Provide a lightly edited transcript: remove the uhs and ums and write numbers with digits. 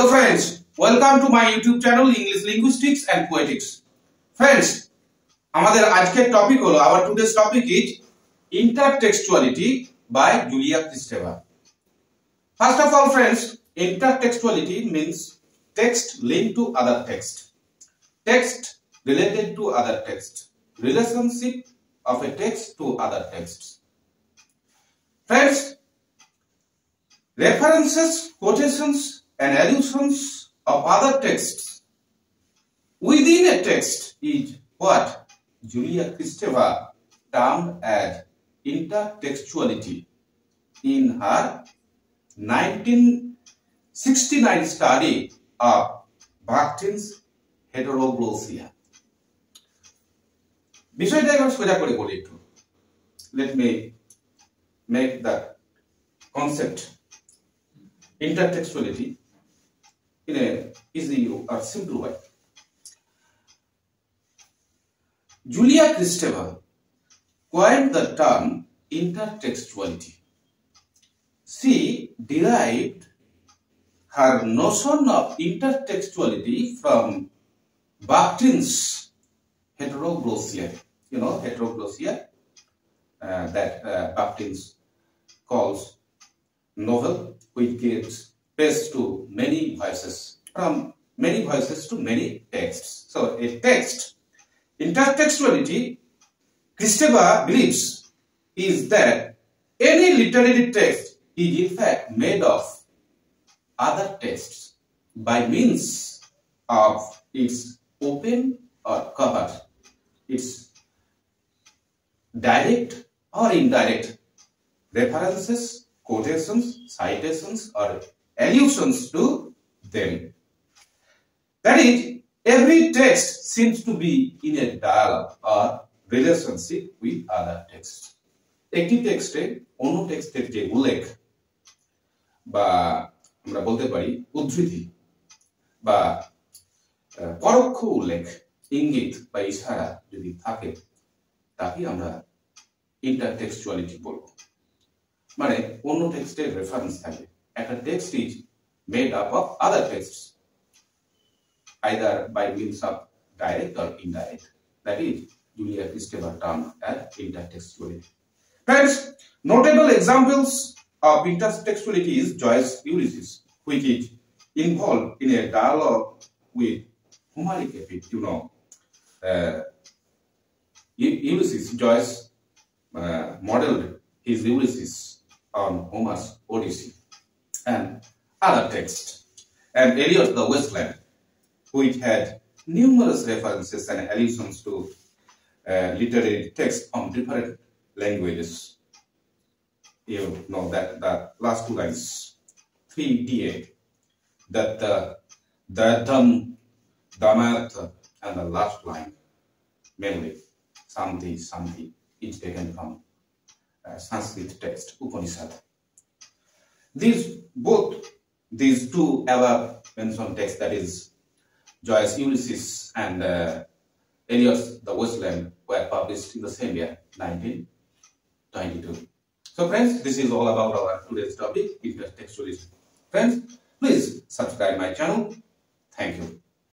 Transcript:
Hello friends, welcome to my YouTube channel English Linguistics and Poetics. Friends, আমাদের আজকের topic হলো our today's topic is intertextuality by Julia Kristeva. First of all friends, intertextuality means text linked to other text. Text related to other text. Relationship of a text to other texts. Friends, references, quotations and allusions of other texts within a text is what Julia Kristeva termed as intertextuality in her 1969 study of Bakhtin's heteroglossia. বিষয়টা এবার সোজা করে বলি একটু. Let me make the concept intertextuality in a easy or simple way. Julia Kristeva coined the term intertextuality. She derived her notion of intertextuality from Bakhtin's heteroglossia. You know, heteroglossia that Bakhtin calls novel which gives space to many voices, from many voices to many texts. So a text, intertextuality, Kristeva believes is that any literary text is in fact made of other texts by means of its open or cover, its direct or indirect references, quotations, citations or allusions to them. That is, every text seems to be in a dialogue or relationship with other texts. একটি টেক্সটে অন্য টেক্সটের যে উল্লেখ বা আমরা বলতে পারি উদ্ধৃতি বা পরোক্ষ উল্লেখ, ইঙ্গিত বা ইশারা যদি থাকে তাকে আমরা ইন্টারটেক্সচুয়ালিটি বলবো। মানে অন্য টেক্সটের রেফারেন্স থাকে। একটা text is made up of other টেক্সটস either by means of direct or indirect. That is Julia Kristeva term as intertextuality. Friends, notable examples of intertextuality is Joyce's Ulysses, which is involved in a dialogue with Homeric epic. You know, Ulysses, Joyce modeled his Ulysses on Homer's Odyssey and other texts, and Eliot the Wasteland, which had numerous references and allusions to literary texts from different languages. You know that the last two lines, 3DA, that the dam, damat, and the last line, mainly Sandhi, is taken from Sanskrit text Upanishad. These two above mentioned texts, that is Joyce's Ulysses and Eliot's The Wasteland, were published in the same year, 1922. So friends, this is all about our today's topic, intertextualism. Friends, please subscribe my channel. Thank you.